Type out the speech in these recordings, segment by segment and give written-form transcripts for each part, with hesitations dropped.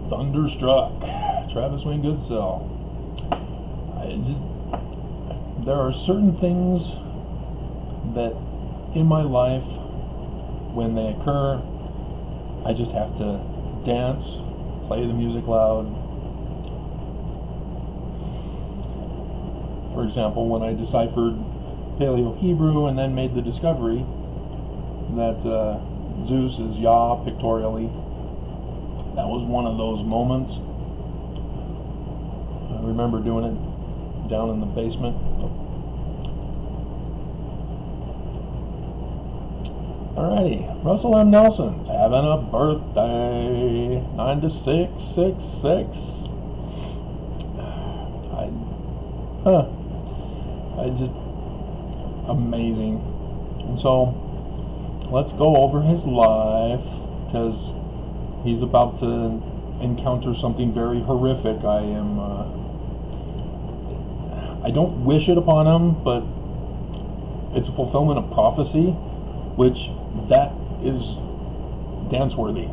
Thunderstruck, Travis Wayne Goodsell. There are certain things that in my life, when they occur, I just have to dance, play the music loud. For example, when I deciphered Paleo-Hebrew and then made the discovery that Zeus is Yah pictorially, that was one of those moments. I remember doing it down in the basement. Alrighty, Russell M. Nelson's having a birthday. 92666. I just amazing. And so let's go over his life, because he's about to encounter something very horrific. I don't wish it upon him, but it's a fulfillment of prophecy, which that is dance-worthy.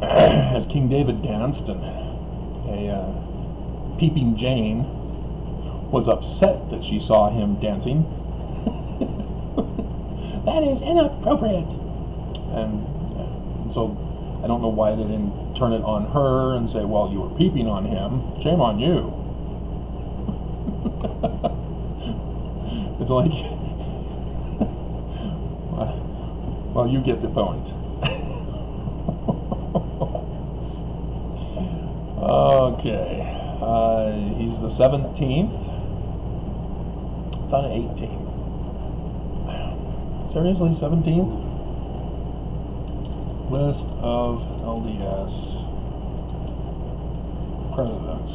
As King David danced, and a peeping Jane was upset that she saw him dancing. That is inappropriate. And so I don't know why they didn't turn it on her and say, well, you were peeping on him. Shame on you. It's like, well, you get the point. Okay. He's the 17th. I thought 18th. Seriously, 17th? List of LDS presidents.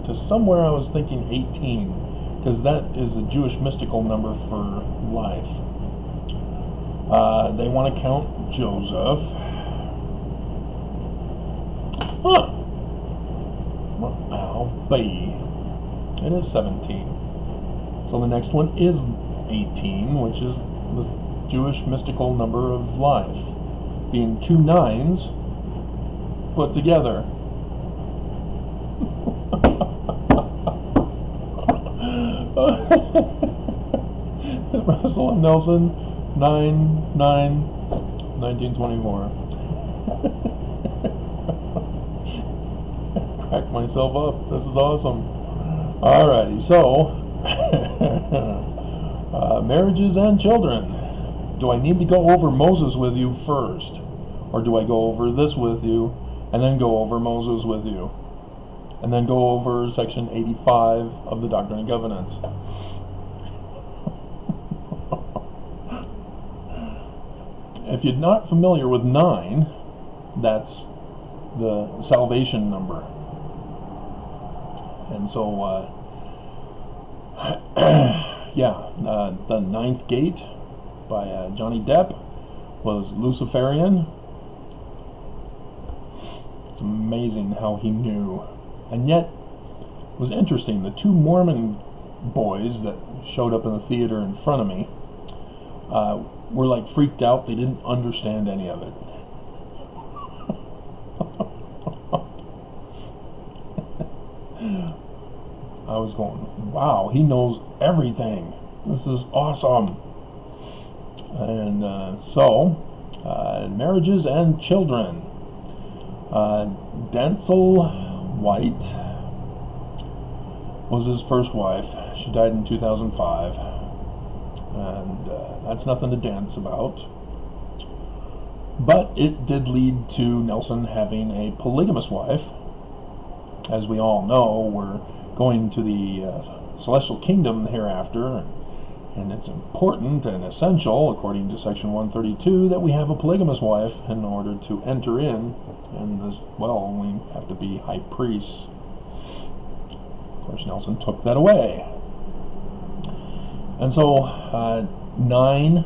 Because somewhere I was thinking 18, because that is the Jewish mystical number for life. They want to count Joseph. Huh. Wow, baby. It is 17. So the next one is 18, which is the Jewish mystical number of life, being 2 9s put together. Russell M. Nelson, 9/9/1924. Crack myself up. This is awesome. Alrighty, so marriages and children. Do I need to go over Moses with you first? Or do I go over this with you and then go over Moses with you? And then go over section 85 of the Doctrine and Covenants. If you're not familiar with 9, that's the salvation number. And so, the 9th Gate by Johnny Depp was Luciferian. It's amazing how he knew. And yet, it was interesting. The 2 Mormon boys that showed up in the theater in front of me were like freaked out. They didn't understand any of it. I was going, wow, he knows everything. This is awesome. And marriages and children. Denzel White was his first wife. She died in 2005. And that's nothing to dance about. But it did lead to Nelson having a polygamous wife. As we all know, we're going to the celestial kingdom hereafter, and it's important and essential, according to section 132, that we have a polygamous wife in order to enter in, and as well, we have to be high priests. Of course, Nelson took that away. And so, 9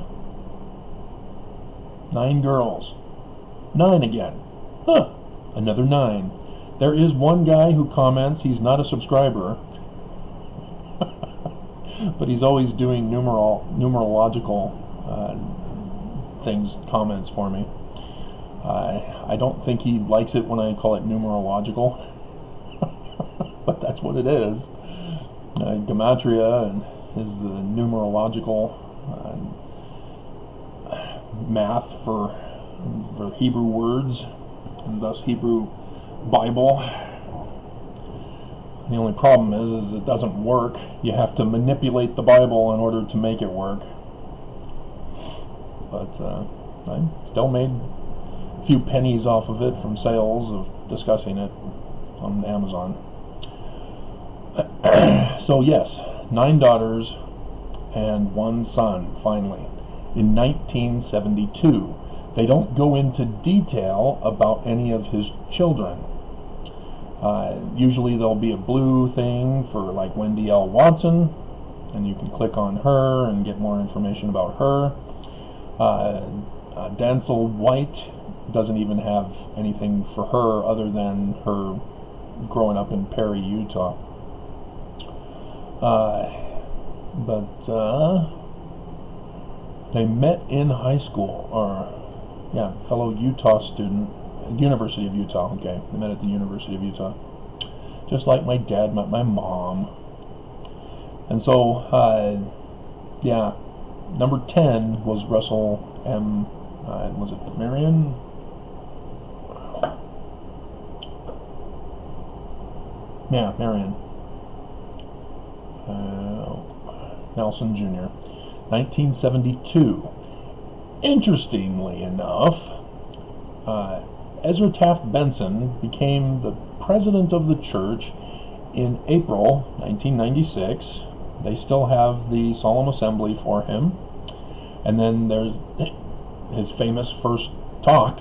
girls. 9 again. Huh, another 9. There is one guy who comments, he's not a subscriber, but he's always doing numerological comments for me. I don't think he likes it when I call it numerological, but that's what it is. Gematria is the numerological math for Hebrew words, and thus Hebrew Bible. The only problem is it doesn't work. You have to manipulate the Bible in order to make it work. But I still made a few pennies off of it from sales of discussing it on Amazon. So yes, 9 daughters and 1 son, finally, in 1972. They don't go into detail about any of his children. Usually there'll be a blue thing for like Wendy L. Watson, and you can click on her and get more information about her. Denzel White doesn't even have anything for her other than her growing up in Perry, Utah. But they met in high school, fellow Utah student, University of Utah. Okay, they met at the University of Utah, just like my dad met my mom. And so, number 10 was Russell M. Was it Marion? Yeah, Marion Nelson Jr. 1972. Interestingly enough, Ezra Taft Benson became the president of the church in April 1996. They still have the solemn assembly for him. And then there's his famous first talk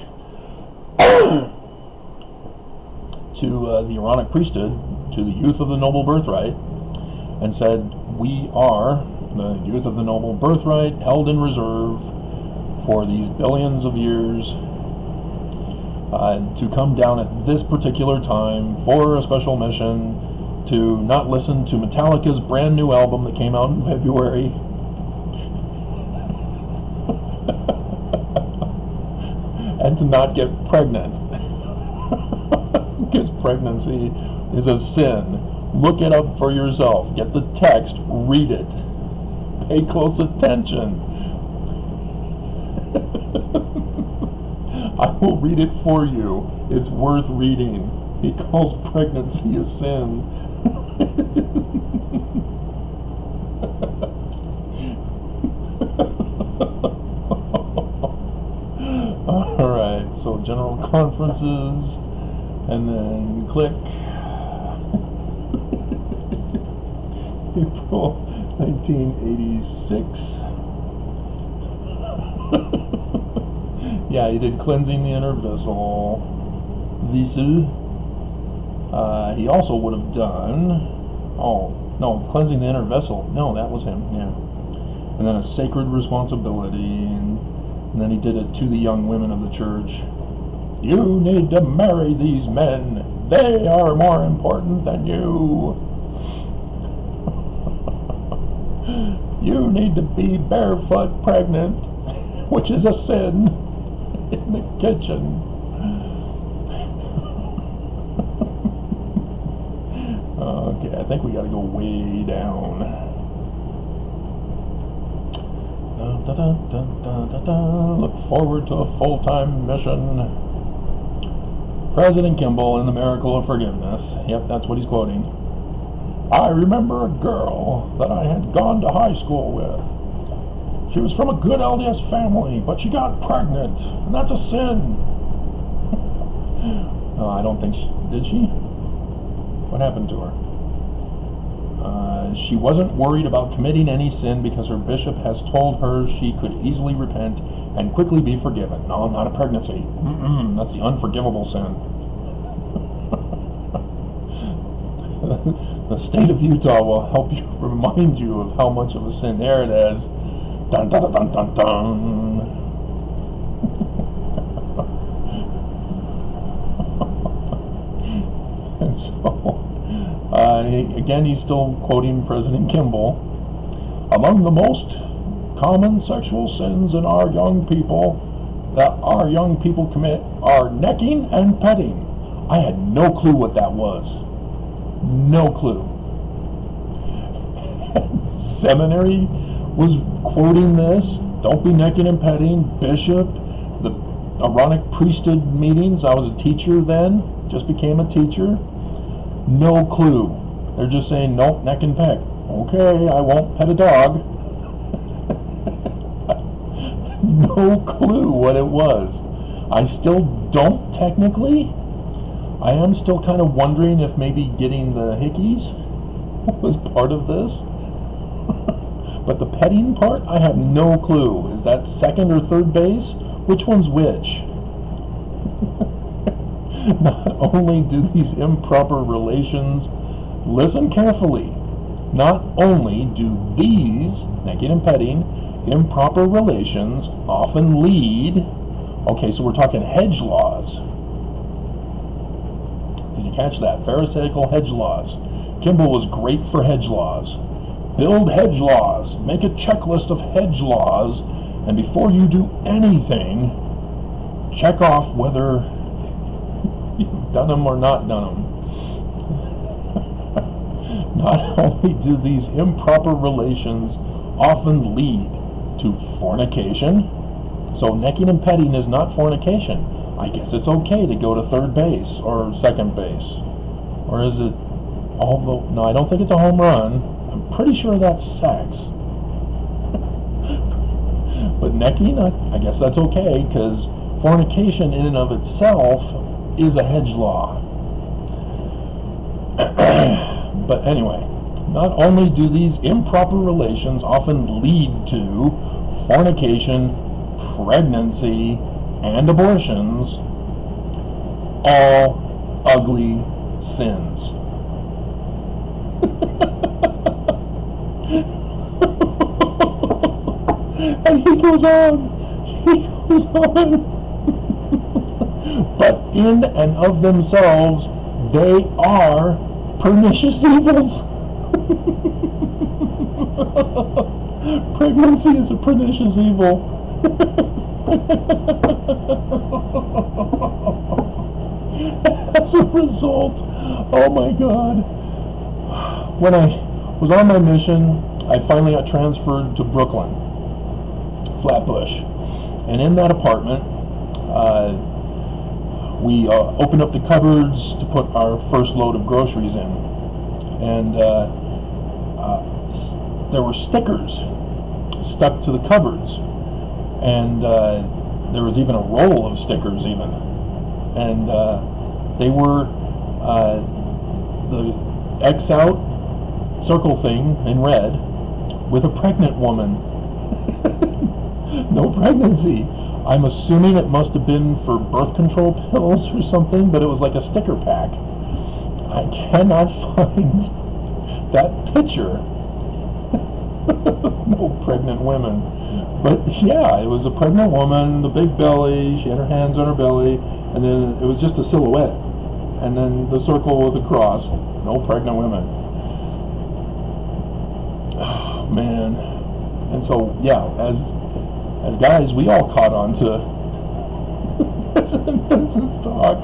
to the Aaronic priesthood, to the youth of the noble birthright, and said, "We are the youth of the noble birthright, held in reserve for these billions of years, to come down at this particular time for a special mission, to not listen to Metallica's brand new album that came out in February, and to not get pregnant, because pregnancy is a sin. Look it up for yourself. Get the text, read it, pay close attention." I will read it for you. It's worth reading. He calls pregnancy a sin. Alright, so general conferences, and then click. April 1986. Yeah, he did cleansing the inner vessel. He also would have done, cleansing the inner vessel. No, that was him, yeah. And then a sacred responsibility, and then he did it to the young women of the church. "You need to marry these men. They are more important than you. You need to be barefoot pregnant, which is a sin, in the kitchen." Okay, I think we got to go way down. Look forward to a full-time mission. President Kimball in The Miracle of Forgiveness. Yep, that's what he's quoting. "I remember a girl that I had gone to high school with. She was from a good LDS family, but she got pregnant, and that's a sin." I don't think did she? What happened to her? She wasn't worried about committing any sin because her bishop has told her she could easily repent and quickly be forgiven. No, not a pregnancy. That's the unforgivable sin. The state of Utah will help you remind you of how much of a sin. There it is. Dun dun dun dun dun. And so, again, he's still quoting President Kimball. "Among the most common sexual sins in our young people that our young people commit are necking and petting. I had no clue what that was. No clue. Seminary was quoting this. Don't be necking and petting. Bishop, the Aaronic priesthood meetings. I was a teacher then. Just became a teacher. No clue. They're just saying, nope, neck and peck. Okay, I won't pet a dog. No clue what it was. I still don't technically. I am still kind of wondering if maybe getting the hickeys was part of this. But the petting part, I have no clue. Is that second or third base? Which one's which? Not only do these improper relations, listen carefully, not only do these, necking and petting, improper relations often lead, okay, so we're talking hedge laws. Did you catch that? Pharisaical hedge laws. Kimball was great for hedge laws. Build hedge laws. Make a checklist of hedge laws, and before you do anything, check off whether you've done them or not done them. Not only do these improper relations often lead to fornication, so necking and petting is not fornication. I guess it's okay to go to third base or second base. Or is it, although, no, I don't think it's a home run. I'm pretty sure that's sex. But necking, I guess that's okay, because fornication in and of itself is a hedge law. But anyway, not only do these improper relations often lead to fornication, pregnancy, and abortions, all ugly sins. And he goes on. But in and of themselves, they are pernicious evils. Pregnancy is a pernicious evil. As a result, oh my God. When I was on my mission, I finally got transferred to Brooklyn, Flatbush. And in that apartment, we opened up the cupboards to put our first load of groceries in. And there were stickers stuck to the cupboards. And there was even a roll of stickers even. And they were the X out circle thing in red with a pregnant woman. No pregnancy. I'm assuming it must have been for birth control pills or something, but it was like a sticker pack. I cannot find that picture. No pregnant women. But yeah, it was a pregnant woman, the big belly, she had her hands on her belly, and then it was just a silhouette. And then the circle with a cross. No pregnant women. Oh, man. And so, yeah, as guys, we all caught on to President Benson's talk.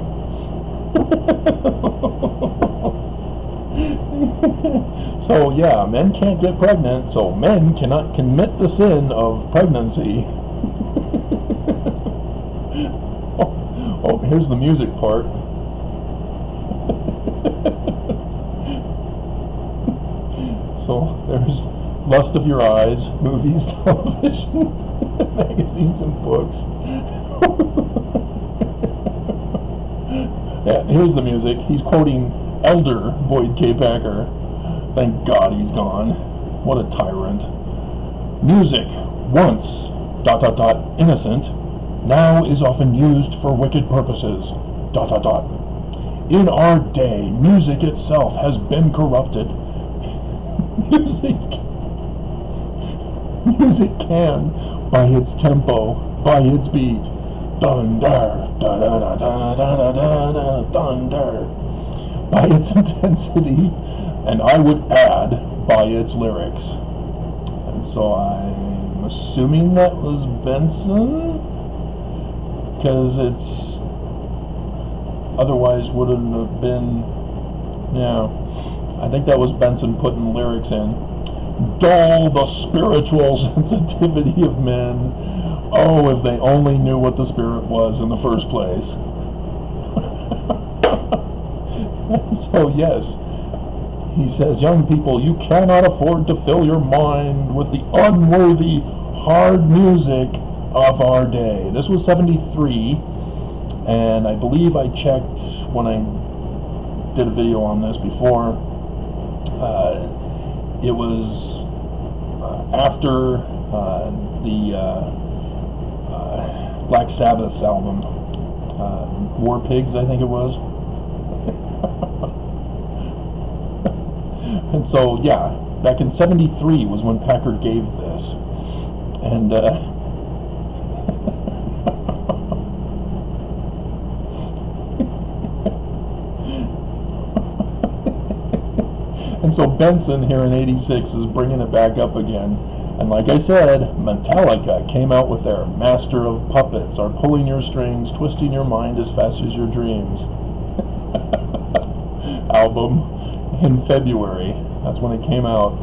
So, yeah, men can't get pregnant, so men cannot commit the sin of pregnancy. Oh, here's the music part. So, there's lust of your eyes, movies, television, magazines, and books. Yeah, here's the music. He's quoting Elder Boyd K. Packer. Thank God he's gone. What a tyrant. Music, once ... innocent, now is often used for wicked purposes ... In our day, music itself has been corrupted. Music can, by its tempo, by its beat, thunder, thunder, by its intensity, and I would add, by its lyrics. And so I I'm assuming that was Benson, because it's otherwise wouldn't have been. Yeah, I think that was Benson putting lyrics in. Dull the spiritual sensitivity of men. Oh, if they only knew what the spirit was in the first place. So yes, he says, young people, you cannot afford to fill your mind with the unworthy, hard music of our day. This was 73, and I believe I checked when I did a video on this before. It was after the Black Sabbath's album, War Pigs, I think it was. And so, yeah, back in 73 was when Packard gave this. And, and so Benson here in 86 is bringing it back up again. And like I said, Metallica came out with their Master of Puppets, are pulling your strings, twisting your mind as fast as your dreams album in February. That's when it came out.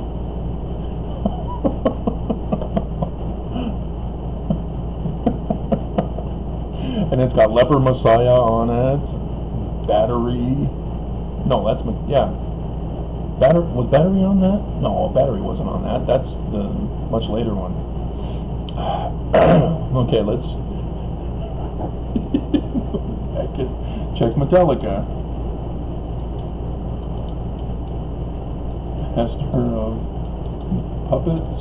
And it's got Leper Messiah on it. Battery. No, that's, yeah. Was Battery on that? No, Battery wasn't on that. That's the much later one. Okay, let's check Metallica. Master of Puppets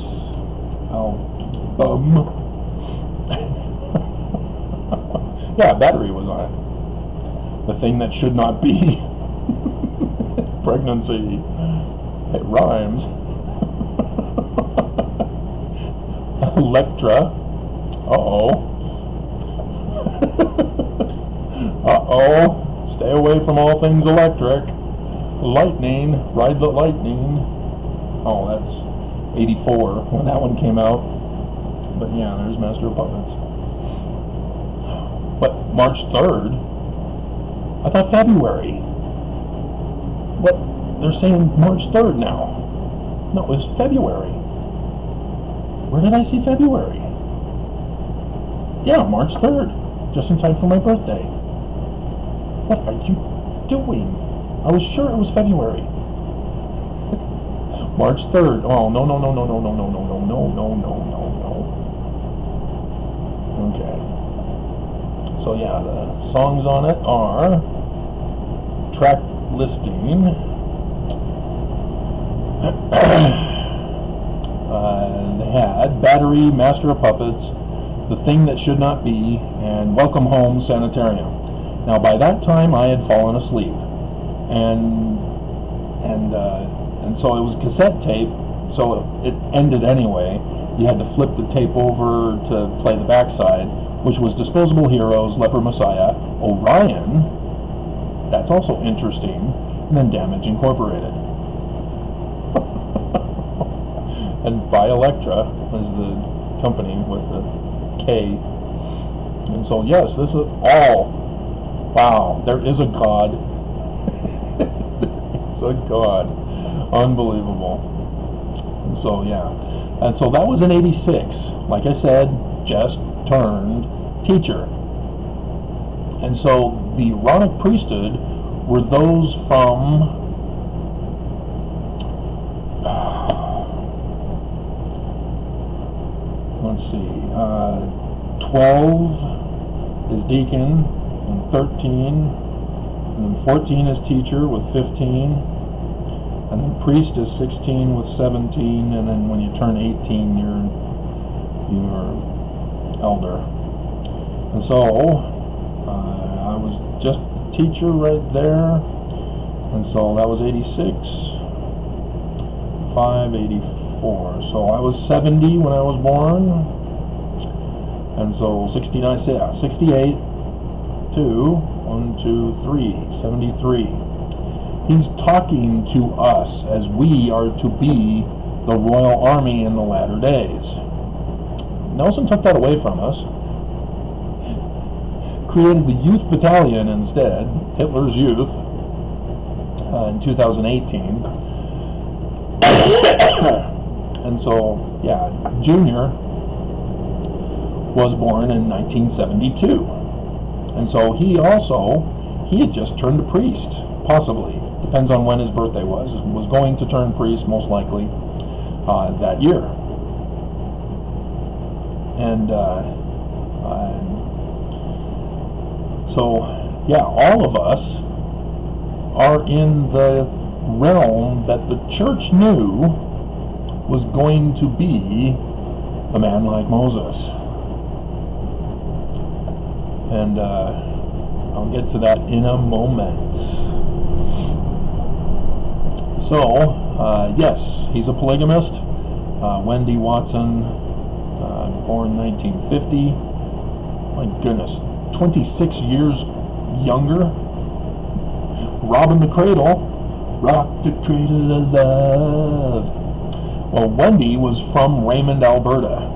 album. Yeah, Battery was on it. The thing that should not be. Pregnancy. It rhymes. Electra. Uh-oh. Uh-oh. Stay away from all things electric. Lightning. Ride the Lightning. Oh, that's 84 when that one came out. But yeah, there's Master of Puppets. But March 3rd? I thought February. What? They're saying March 3rd now. No, it was February. Where did I see February? Yeah, March 3rd. Just in time for my birthday. What are you doing? I was sure it was February. March 3rd. Oh, no. Okay. So yeah, the songs on it are track listing. They had Battery, Master of Puppets, The Thing That Should Not Be, and Welcome Home, Sanitarium. Now by that time I had fallen asleep, and so it was cassette tape, so it ended anyway. You had to flip the tape over to play the backside, which was Disposable Heroes, Leper Messiah, Orion, that's also interesting, and then Damage Incorporated. And by Electra is the company with the K. And so yes, this is all, wow, there is a God. There is a God. Unbelievable. And so yeah. And so that was in 86. Like I said, just turned teacher. And so the Aaronic priesthood were those from let's see, 12 is deacon, and 13, and then 14 is teacher with 15, and then priest is 16 with 17, and then when you turn 18, you're elder. And so I was just teacher right there, and so that was 86, 5, 84. So I was 70 when I was born, and so 69, 68 to 1, 2, 3, 73. He's talking to us as we are to be the royal army in the latter days. Nelson took that away from us, created the Youth Battalion instead, Hitler's Youth, in 2018. And so, yeah, Junior was born in 1972. And so he had just turned a priest, possibly. Depends on when his birthday was going to turn priest, most likely, that year. And so, yeah, all of us are in the realm that the church knew was going to be a man like Moses. And I'll get to that in a moment. So, yes, he's a polygamist. Wendy Watson, born 1950. My goodness, 26 years younger. Robbing the cradle. Rock the cradle of love. Well, Wendy was from Raymond, Alberta.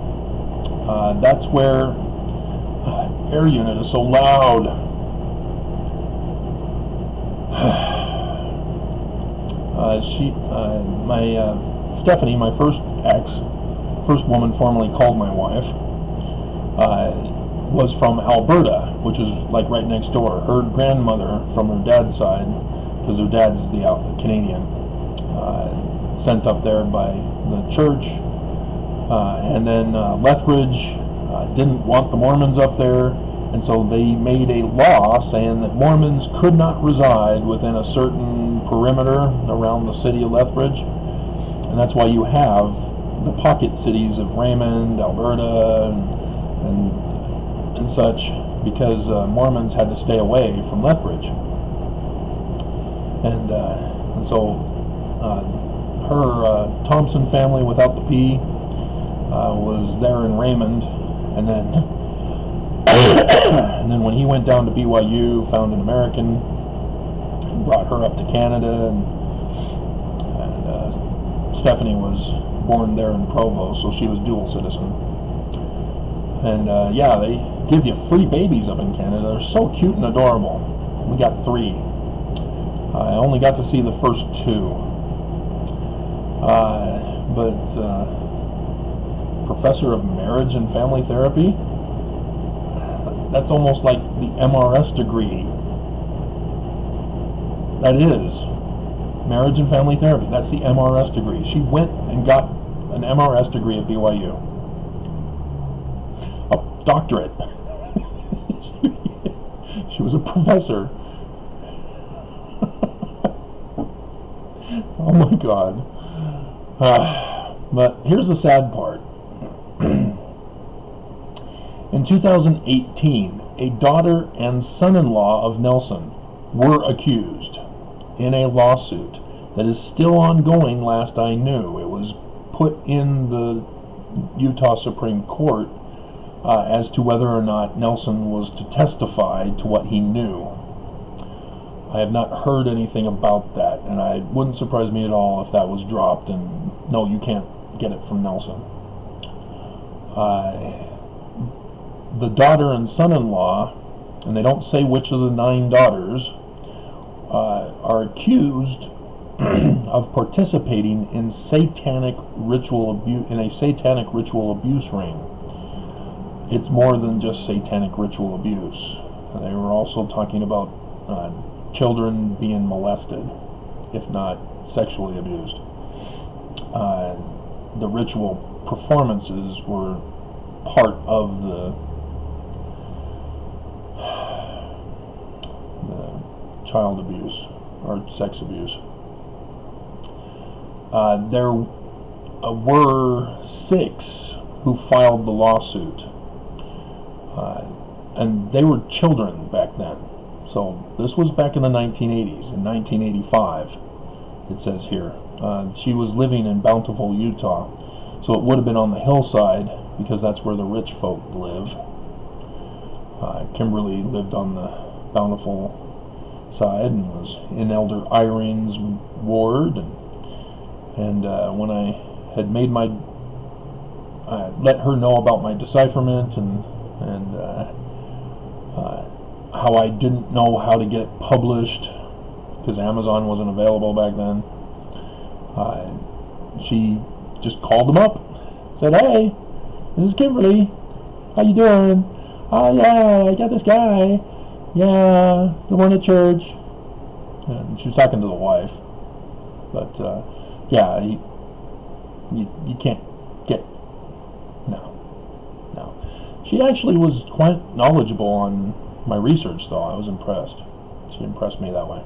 That's where air unit is so loud. Stephanie, my first woman formerly called my wife, was from Alberta, which is like right next door. Her grandmother from her dad's side, because her dad's the Canadian, sent up there by the church, and then Lethbridge didn't want the Mormons up there, and so they made a law saying that Mormons could not reside within a certain perimeter around the city of Lethbridge, and that's why you have the pocket cities of Raymond, Alberta, and such, because Mormons had to stay away from Lethbridge, and so her Thompson family without the P was there in Raymond, and then when he went down to BYU, found an American and brought her up to Canada, and Stephanie was born there in Provo, so she was dual citizen. And yeah, they give you free babies up in Canada. They're so cute and adorable. We got 3. I only got to see the first 2. But professor of marriage and family therapy, that's almost like the MRS degree. That is marriage and family therapy. That's the MRS degree. She went and got an MRS degree at BYU. A doctorate. She was a professor. Oh my God. But here's the sad part. In 2018, a daughter and son-in-law of Nelson were accused in a lawsuit that is still ongoing. Last I knew, it was put in the Utah Supreme Court as to whether or not Nelson was to testify to what he knew. I have not heard anything about that, and it wouldn't surprise me at all if that was dropped and no, you can't get it from Nelson. The daughter and son-in-law, and they don't say which of the 9 daughters, are accused of participating in satanic ritual abuse, in a satanic ritual abuse ring. It's more than just satanic ritual abuse. They were also talking about children being molested, if not sexually abused. The ritual performances were part of the child abuse or sex abuse. There were 6 who filed the lawsuit, and they were children back then. So this was back in the 1980s. In 1985, it says here. She was living in Bountiful, Utah, so it would have been on the hillside because that's where the rich folk live. Kimberly lived on the Bountiful side and was in Elder Irene's ward, and when I had made my I let her know about my decipherment and how I didn't know how to get it published because Amazon wasn't available back then. She just called them up, said, "Hey, this is Kimberly. How you doing? Oh yeah, I got this guy. Yeah, the one at church." And she was talking to the wife, but yeah, you can't get no. She actually was quite knowledgeable on my research, though. I was impressed. She impressed me that way.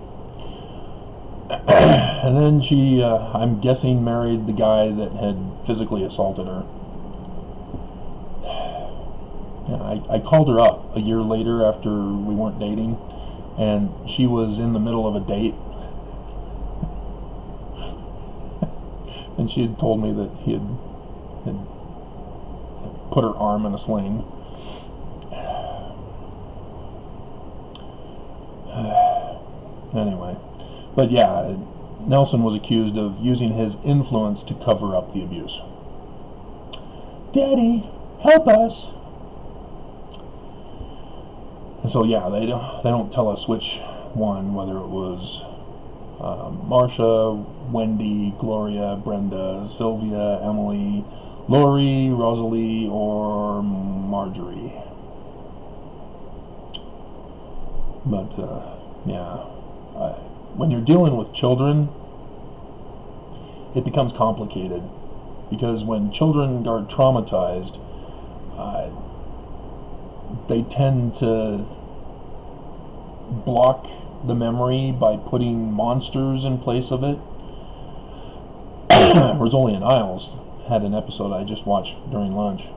And then she, I'm guessing, married the guy that had physically assaulted her. Yeah, I called her up a year later after we weren't dating, and she was in the middle of a date. And she had told me that he had put her arm in a sling. Anyway, but yeah, Nelson was accused of using his influence to cover up the abuse. "Daddy, help us." And so yeah, they don't tell us which one, whether it was Marcia, Wendy, Gloria, Brenda, Sylvia, Emily, Lori, Rosalie, or Marjorie. But yeah, when you're dealing with children, it becomes complicated, because when children are traumatized, they tend to block the memory by putting monsters in place of it. Rosalie and Isles had an episode I just watched during lunch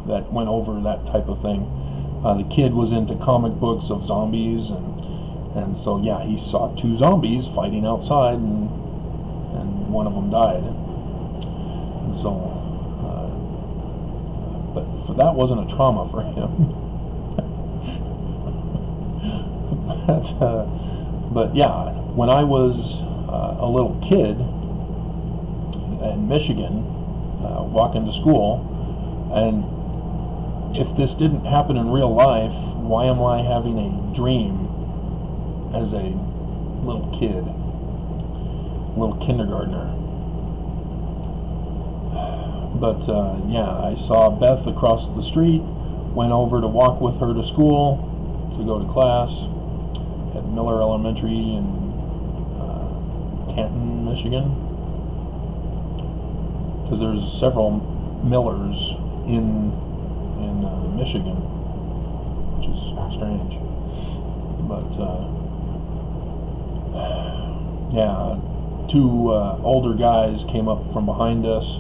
that went over that type of thing. The kid was into comic books of zombies, and so yeah, he saw 2 zombies fighting outside, and one of them died. And so, but that wasn't a trauma for him. But yeah, when I was a little kid in Michigan, walking to school, and if this didn't happen in real life, why am I having a dream as a little kid, little kindergartner? But yeah, I saw Beth across the street, went over to walk with her to school to go to class at Miller Elementary in Canton, Michigan, because there's several Millers in Michigan, which is strange. But yeah, 2 older guys came up from behind us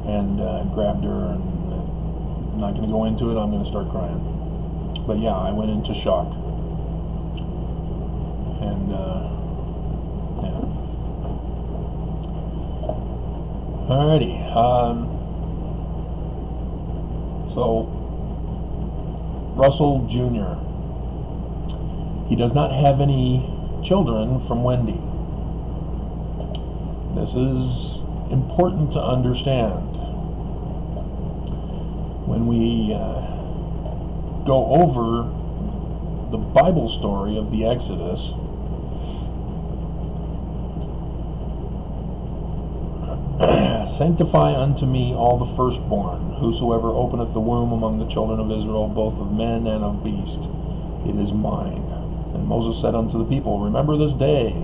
and grabbed her, and I'm not going to go into it, I'm going to start crying. But yeah, I went into shock. And yeah. Alrighty. So Russell Jr., he does not have any children from Wendy. This is important to understand. When we go over the Bible story of the Exodus, "Sanctify unto me all the firstborn, whosoever openeth the womb among the children of Israel, both of men and of beast, it is mine. And Moses said unto the people, Remember this day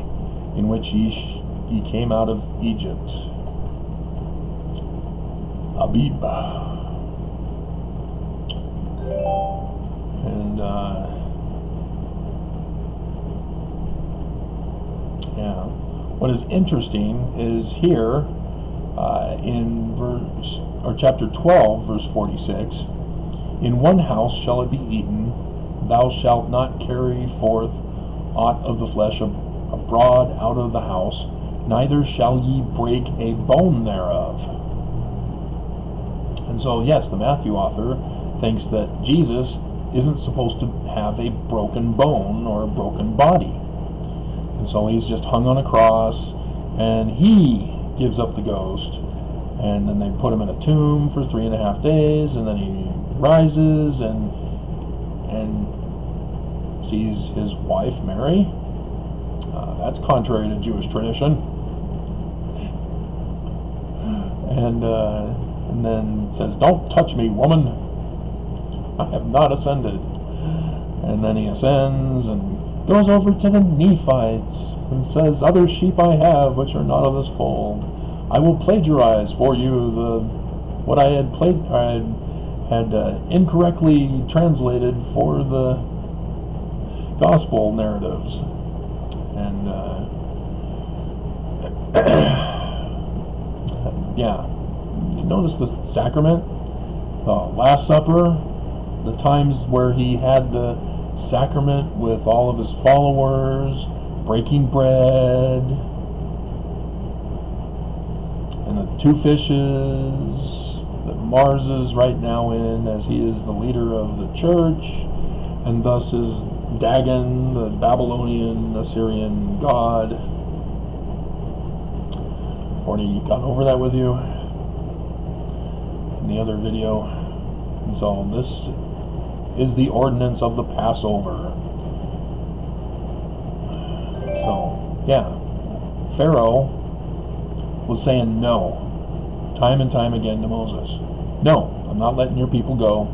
in which ye came out of Egypt." Abib. And yeah, what is interesting is here in chapter 12, verse 46, "In one house shall it be eaten, thou shalt not carry forth aught of the flesh abroad out of the house, neither shall ye break a bone thereof." And so, yes, the Matthew author thinks that Jesus isn't supposed to have a broken bone or a broken body. And so he's just hung on a cross, and he gives up the ghost, And then they put him in a tomb for 3.5 days, and then he rises and sees his wife Mary. That's contrary to Jewish tradition. And then says, "Don't touch me, woman. I have not ascended." And then he ascends and goes over to the Nephites and says, "Other sheep I have which are not of this fold. I will plagiarize for you what I had incorrectly translated for the gospel narratives." And yeah, you notice the sacrament, Last Supper, the times where he had the sacrament with all of his followers, breaking bread, and the 2 fishes that Mars is right now in, as he is the leader of the church, and thus is Dagon, the Babylonian Assyrian god. Already gone over that with you in the other video. And so this is the ordinance of the Passover. So yeah, Pharaoh was saying no time and time again to Moses. "No, I'm not letting your people go.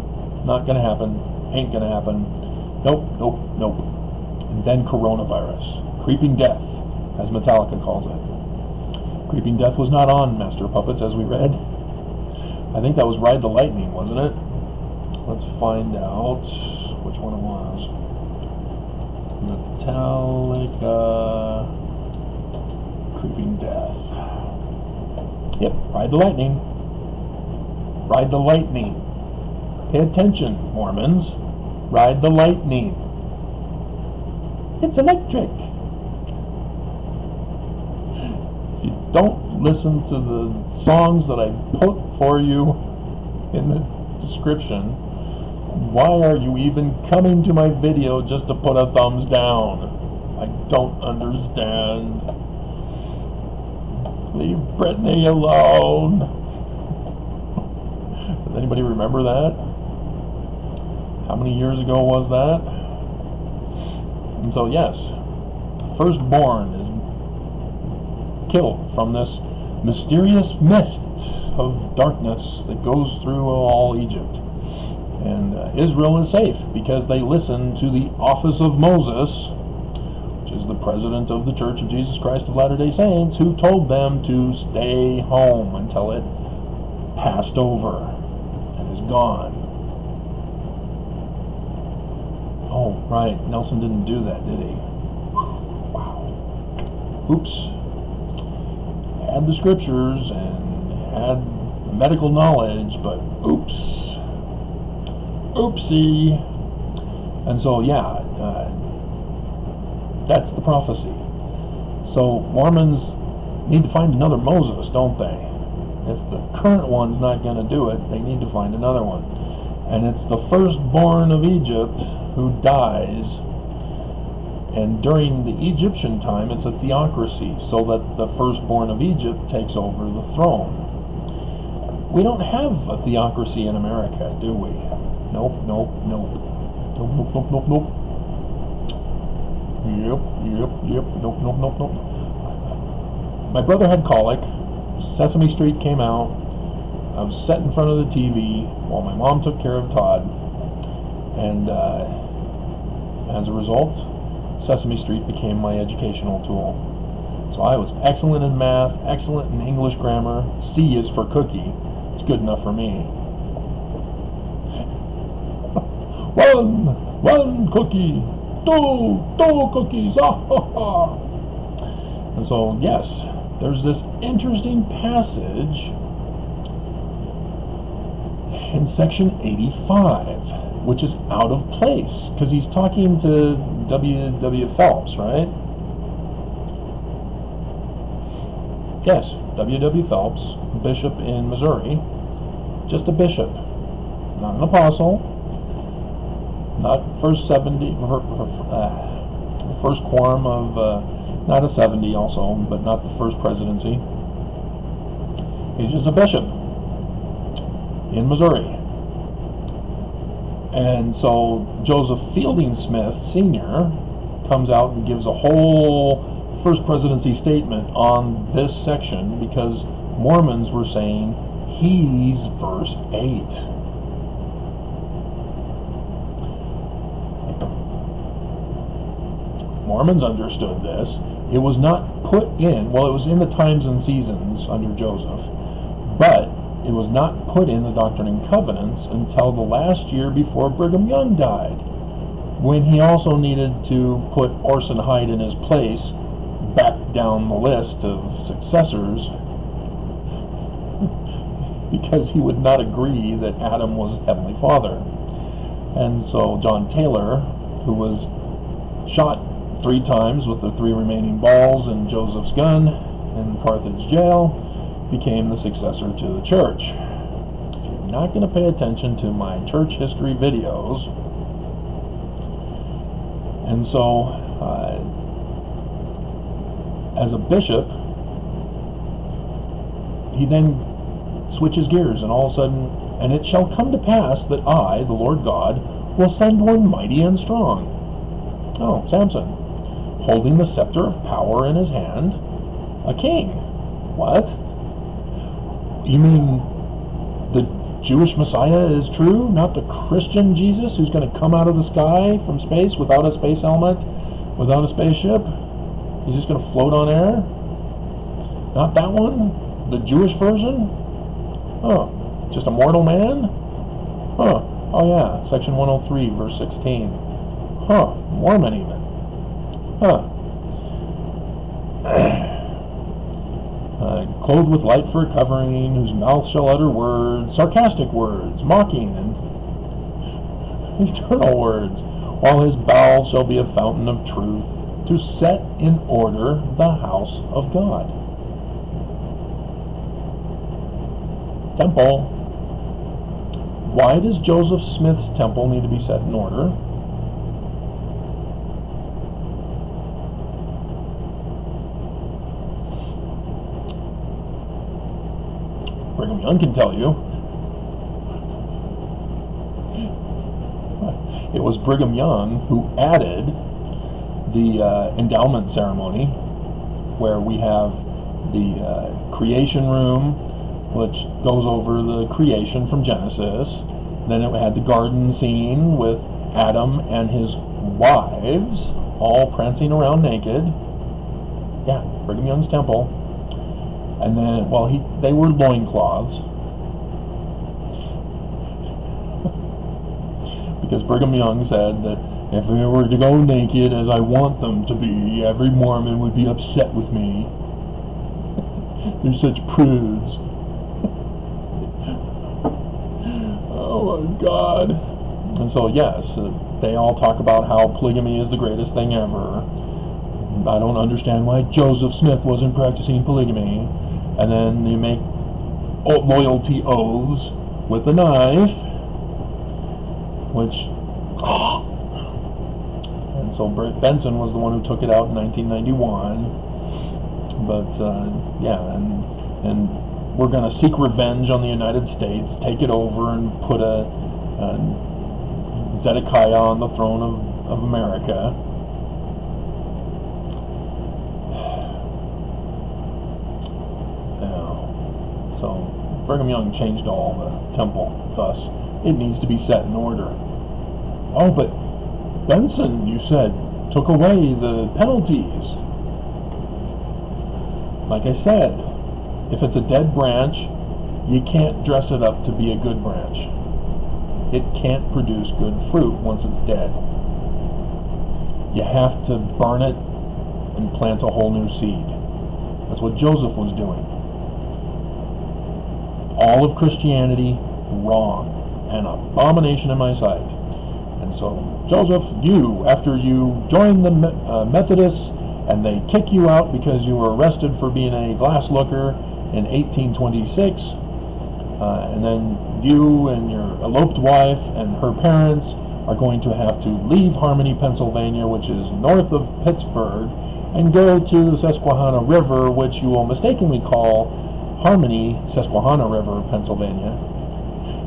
Not gonna happen. Ain't gonna happen. Nope, nope, nope." And then coronavirus, creeping death, as Metallica calls it. Creeping death was not on Master of Puppets, as we read. I think that was Ride the Lightning, wasn't it? Let's find out which one it was. Metallica, creeping death. Yep, Ride the Lightning. Ride the Lightning. Pay attention, Mormons. Ride the lightning. It's electric. If you don't listen to the songs that I put for you in the description, why are you even coming to my video just to put a thumbs down? I don't understand. Leave Brittany alone. Does anybody remember that? How many years ago was that? And so yes, firstborn is killed from this mysterious mist of darkness that goes through all Egypt. And Israel is safe because they listen to the office of Moses, which is the president of the Church of Jesus Christ of Latter-day Saints, who told them to stay home until it passed over and is gone. Oh, right. Nelson didn't do that, did he? Wow. Oops. Had the scriptures and had the medical knowledge, but oops. Oopsie. And so, yeah, that's the prophecy. So, Mormons need to find another Moses, don't they? If the current one's not going to do it, they need to find another one. And it's the firstborn of Egypt who dies, and during the Egyptian time it's a theocracy, so that the firstborn of Egypt takes over the throne. We don't have a theocracy in America, do we? Nope, nope, nope. Nope, nope, nope, nope, nope. Yep, nope, nope, nope, nope. My brother had colic. Sesame Street came out. I was sat in front of the TV while my mom took care of Todd, and as a result, Sesame Street became my educational tool. So I was excellent in math, excellent in English grammar. C is for cookie. It's good enough for me. One cookie, two cookies, ah ha ha. And so, yes, there's this interesting passage in section 85, which is out of place, because he's talking to W. Phelps, right? Yes, W. Phelps, bishop in Missouri. Just a bishop, not an apostle, not first quorum of, not a 70 also, but not the first presidency. He's just a bishop in Missouri. And so Joseph Fielding Smith Sr. comes out and gives a whole First Presidency statement on this section because Mormons were saying he's verse 8. Mormons understood this. It was not put in, well, it was in the Times and Seasons under Joseph, but it was not put in the Doctrine and Covenants until the last year before Brigham Young died, when he also needed to put Orson Hyde in his place back down the list of successors because he would not agree that Adam was Heavenly Father. And so John Taylor, who was shot 3 times with the 3 remaining balls in Joseph's gun in Carthage jail, became the successor to the church. If you're not going to pay attention to my church history videos, and so as a bishop, he then switches gears, and all of a sudden, and it shall come to pass that I, the Lord God, will send one mighty and strong. Oh, Samson, holding the scepter of power in his hand, a king. What? You mean the Jewish Messiah is true, not the Christian Jesus who's going to come out of the sky from space without a space helmet, without a spaceship? He's just going to float on air? Not that one? The Jewish version? Oh, just a mortal man? Huh. Oh yeah, section 103, verse 16. Huh, Mormon even. Huh. Clothed with light for a covering, whose mouth shall utter words, sarcastic words, mocking, and eternal words, while his bowels shall be a fountain of truth, to set in order the house of God. Temple. Why does Joseph Smith's temple need to be set in order? Brigham Young can tell you. It was Brigham Young who added the endowment ceremony, where we have the creation room, which goes over the creation from Genesis. Then it had the garden scene with Adam and his wives all prancing around naked. Yeah, Brigham Young's temple. And then, well, they were loincloths. Because Brigham Young said that if they were to go naked as I want them to be, every Mormon would be upset with me. They're such prudes. Oh my God. And so, yes, they all talk about how polygamy is the greatest thing ever. I don't understand why Joseph Smith wasn't practicing polygamy. And then you make loyalty oaths with a knife, which... And so Benson was the one who took it out in 1991. But, yeah, and we're going to seek revenge on the United States, take it over, and put a Zedekiah on the throne of America. So Brigham Young changed all the temple, thus it needs to be set in order. Oh, but Benson, you said, took away the penalties. Like I said, if it's a dead branch, you can't dress it up to be a good branch. It can't produce good fruit once it's dead. You have to burn it and plant a whole new seed. That's what Joseph was doing. All of Christianity wrong, an abomination in my sight. And so, Joseph, you, after you join the Methodists and they kick you out because you were arrested for being a glass looker in 1826, and then you and your eloped wife and her parents are going to have to leave Harmony, Pennsylvania, which is north of Pittsburgh, and go to the Susquehanna River, which you will mistakenly call Harmony, Susquehanna River, Pennsylvania,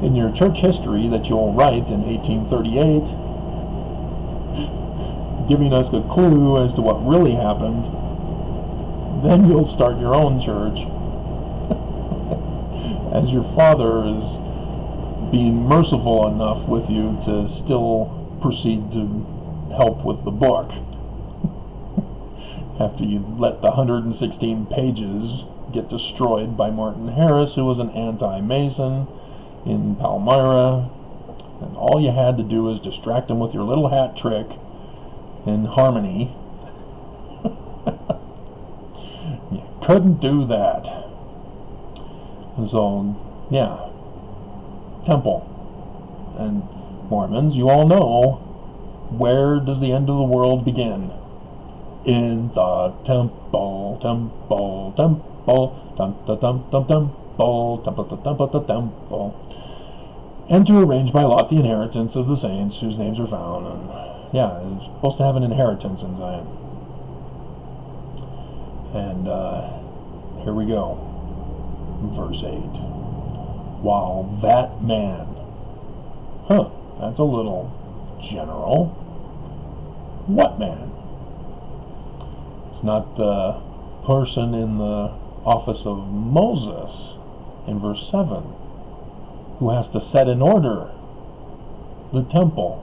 in your church history that you'll write in 1838, giving us a clue as to what really happened, then you'll start your own church. As your father is being merciful enough with you to still proceed to help with the book after you let the 116 pages get destroyed by Martin Harris, who was an anti-Mason in Palmyra, and all you had to do is distract him with your little hat trick in Harmony. You couldn't do that. And so, yeah, temple. And Mormons, you all know, where does the end of the world begin? In the temple, temple, temple, temple. And to arrange by lot the inheritance of the saints whose names are found. And yeah, it's supposed to have an inheritance in Zion. And here we go. Verse 8. While that man. That's a little general. What man? It's not the person in the office of Moses in verse 7 who has to set in order the temple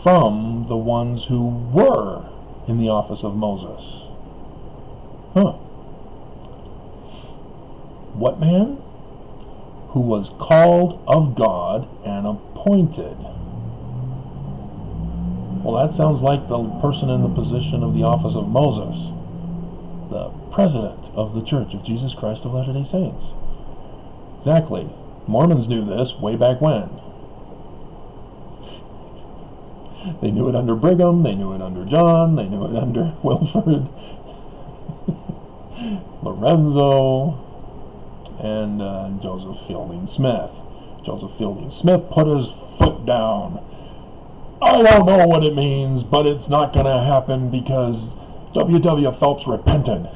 from the ones who were in the office of Moses. What man? Who was called of God and appointed. Well, that sounds like the person in the position of the office of Moses, the president of the Church of Jesus Christ of Latter-day Saints. Exactly. Mormons knew this way back when. They knew it under Brigham, they knew it under John, they knew it under Wilford, Lorenzo, and Joseph Fielding Smith. Joseph Fielding Smith put his foot down. I don't know what it means, but it's not going to happen because W.W. Phelps repented.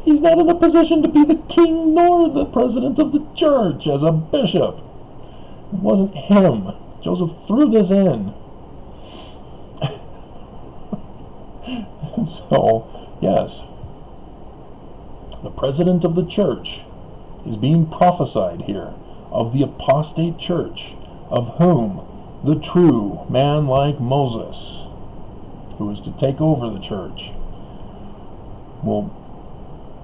He's not in a position to be the king nor the president of the church as a bishop. It wasn't him. Joseph threw this in. So, yes, the president of the church is being prophesied here of the apostate church, of whom the true man like Moses, who is to take over the church,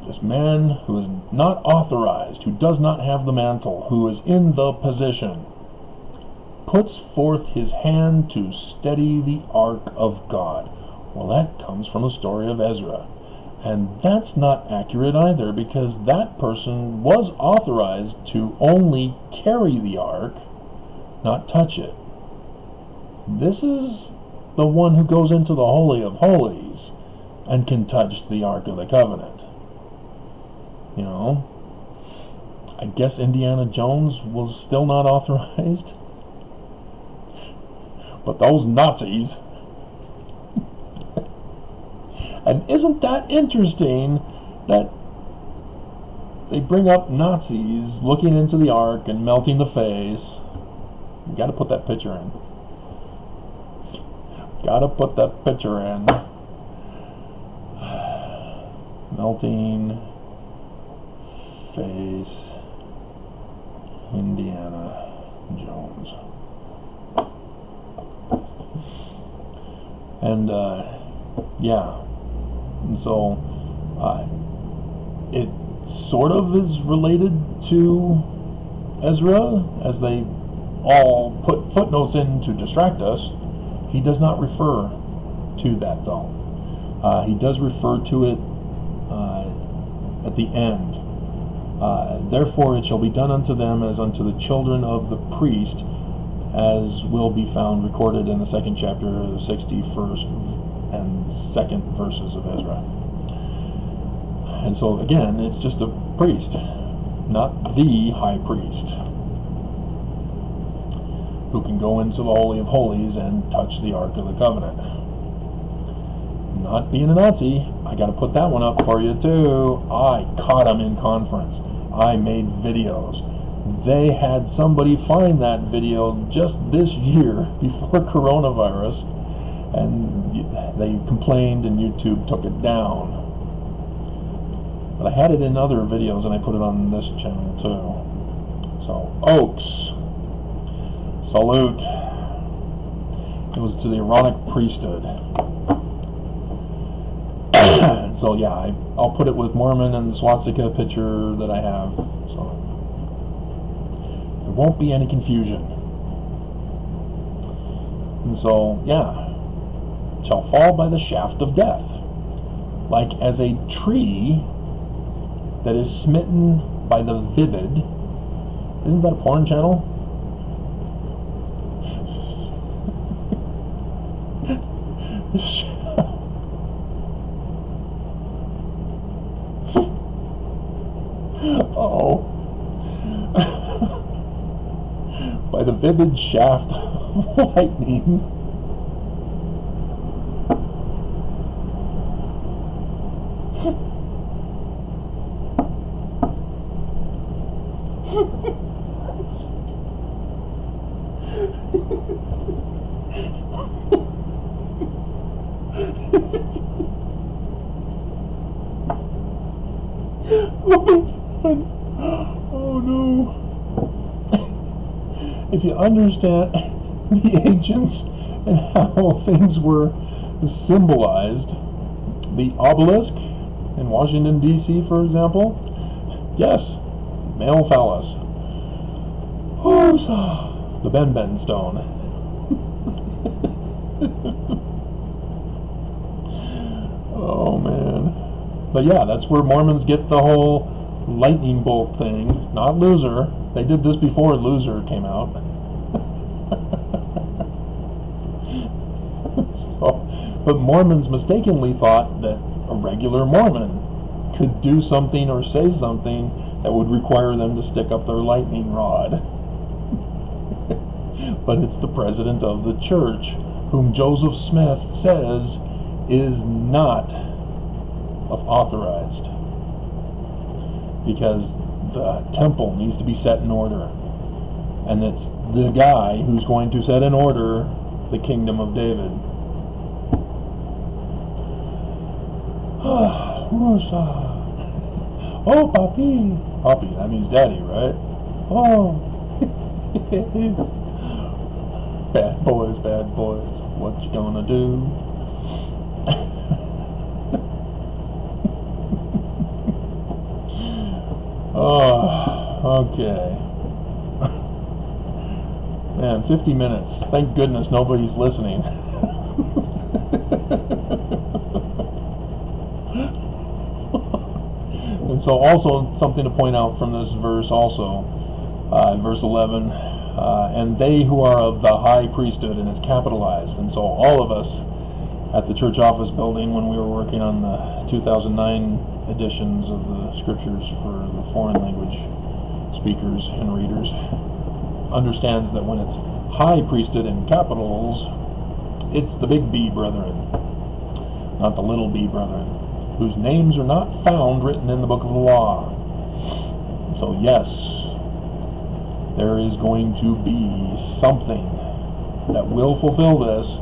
this man who is not authorized, who does not have the mantle, who is in the position, puts forth his hand to steady the ark of God. Well, that comes from the story of Ezra. And that's not accurate either, because that person was authorized to only carry the ark, not touch it. This is the one who goes into the Holy of Holies and can touch the Ark of the Covenant. You know, I guess Indiana Jones was still not authorized. But those Nazis. And isn't that interesting that they bring up Nazis looking into the ark and melting the face? You gotta put that picture in. Gotta put that picture in. Melting face, Indiana Jones. And yeah, and so it sort of is related to Ezra, as they all put footnotes in to distract us. He does not refer to that, though. He does refer to it at the end. Therefore it shall be done unto them as unto the children of the priest, as will be found recorded in the second chapter, the 61st and second verses of Ezra. And so again, it's just a priest, not the high priest, who can go into the Holy of Holies and touch the Ark of the Covenant. not being a Nazi, I got to put that one up for you too. I caught them in conference. I made videos. They had somebody find that video just this year before coronavirus, and they complained and YouTube took it down. But I had it in other videos and I put it on this channel too. So, Oaks, salute. It was to the Aaronic priesthood. So yeah, I'll put it with Mormon and the swastika picture that I have. So there won't be any confusion. And so, yeah, shall fall by the shaft of death, like as a tree that is smitten by the vivid. Isn't that a porn channel? Oh. By the vivid shaft of lightning. Oh my God. Oh no. If you understand the ancients and how things were symbolized, the obelisk in Washington, D.C., for example, yes, male phallus. Oh, the Ben stone. Oh man. But yeah, that's where Mormons get the whole lightning bolt thing. Not Loser. They did this before Loser came out. So, but Mormons mistakenly thought that a regular Mormon could do something or say something that would require them to stick up their lightning rod. But it's the president of the church, whom Joseph Smith says is not authorized, because the temple needs to be set in order, and it's the guy who's going to set in order the kingdom of David. Oh, papi. Papi, that means daddy, right? Oh. Bad boys, what you gonna do? Oh, okay. Man, 50 minutes. Thank goodness nobody's listening. And so also something to point out from this verse also, verse 11, and they who are of the high priesthood, and it's capitalized. And so all of us at the church office building, when we were working on the 2009 editions of the scriptures for the foreign language speakers and readers, understands that when it's high priesthood in capitals, it's the big B brethren, not the little b brethren, whose names are not found written in the book of the law. So yes, there is going to be something that will fulfill this,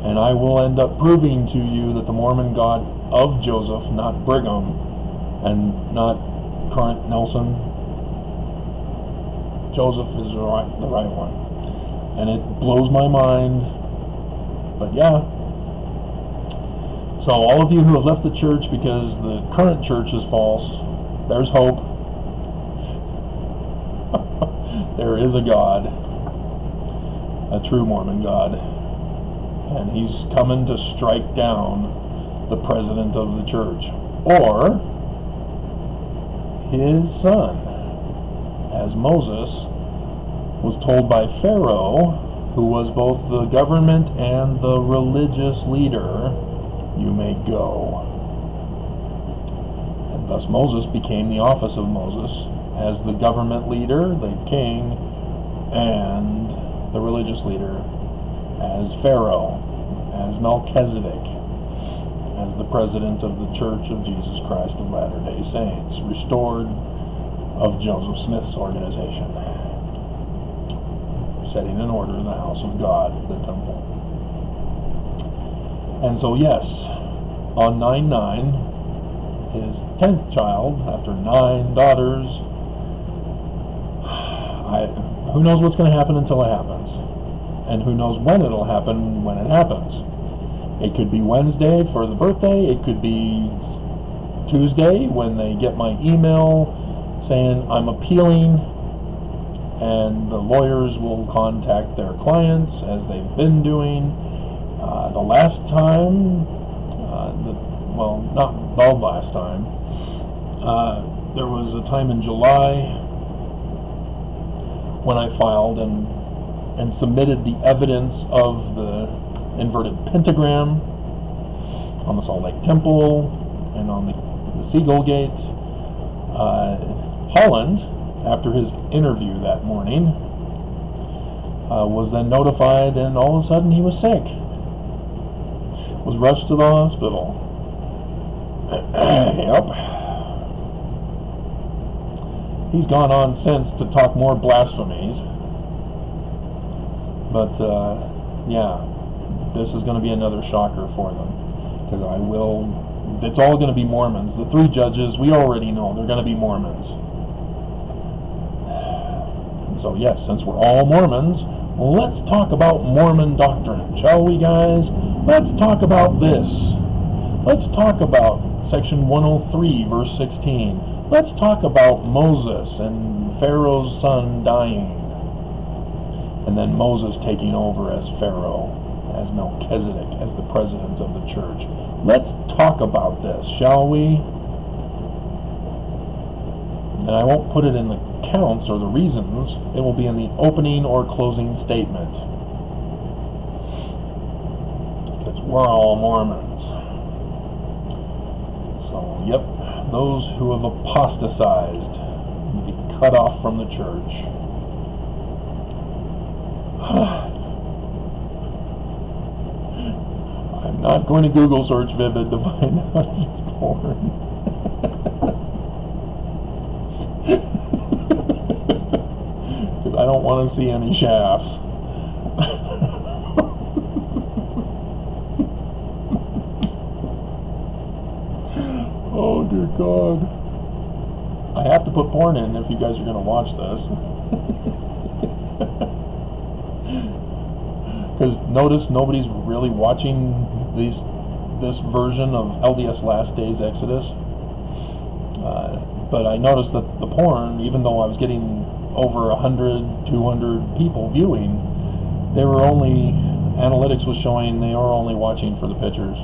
and I will end up proving to you that the Mormon God of Joseph, not Brigham, and not current Nelson, Joseph is the right one. And it blows my mind, but yeah. So all of you who have left the church because the current church is false, there's hope. There is a God, a true Mormon God, and he's coming to strike down the president of the church, or his son, as Moses was told by Pharaoh, who was both the government and the religious leader, you may go. And thus Moses became the office of Moses as the government leader, the king, and the religious leader as Pharaoh, as Melchizedek. as the president of the Church of Jesus Christ of Latter-day Saints, restored of Joseph Smith's organization, setting in order the house of God, the temple. And so yes, on 9/9, his 10th child, after 9 daughters, who knows what's going to happen until it happens, and who knows when it'll happen when it happens. It could be Wednesday for the birthday, it could be Tuesday when they get my email saying I'm appealing, and the lawyers will contact their clients as they've been doing. The last time, well, not the last time, there was a time in July when I filed and submitted the evidence of the inverted pentagram on the Salt Lake Temple and on the Seagull Gate. Holland, after his interview that morning, was then notified, and all of a sudden he was sick. Was rushed to the hospital. Yep. He's gone on since to talk more blasphemies. But, yeah, this is going to be another shocker for them. Because it's all going to be Mormons. The 3 judges, we already know, they're going to be Mormons. So yes, since we're all Mormons, let's talk about Mormon doctrine, shall we, guys? Let's talk about this. Let's talk about section 103, verse 16. Let's talk about Moses and Pharaoh's son dying, and then Moses taking over as Pharaoh, as Melchizedek, as the president of the church. Let's talk about this, shall we? And I won't put it in the counts or the reasons. It will be in the opening or closing statement. Because we're all Mormons. So, yep, those who have apostatized will be cut off from the church. I'm not going to Google search Vivid to find out if it's porn. Because I don't want to see any shafts. Oh dear God. I have to put porn in if you guys are going to watch this. Because notice nobody's really watching this version of LDS Last Days Exodus. But I noticed that the porn, even though I was getting over 100, 200 people viewing, analytics was showing they are only watching for the pictures.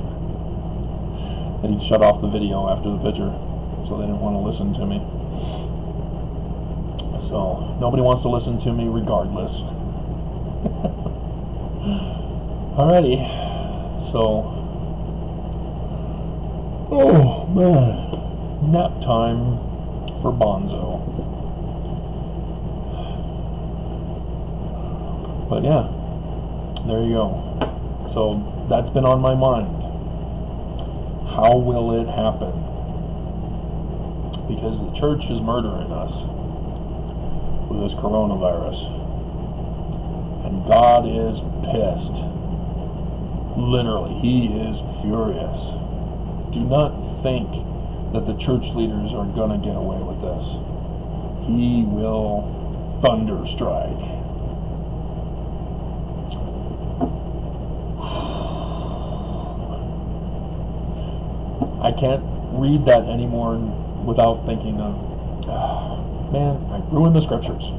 And he shut off the video after the picture, so they didn't want to listen to me. So nobody wants to listen to me regardless. Alrighty, so, oh man, nap time for Bonzo. But yeah, there you go. So that's been on my mind. How will it happen? Because the church is murdering us with this coronavirus. And God is pissed. Literally, He is furious. Do not think that the church leaders are going to get away with this. He will thunderstrike. I can't read that anymore without thinking of, man, I ruined the scriptures.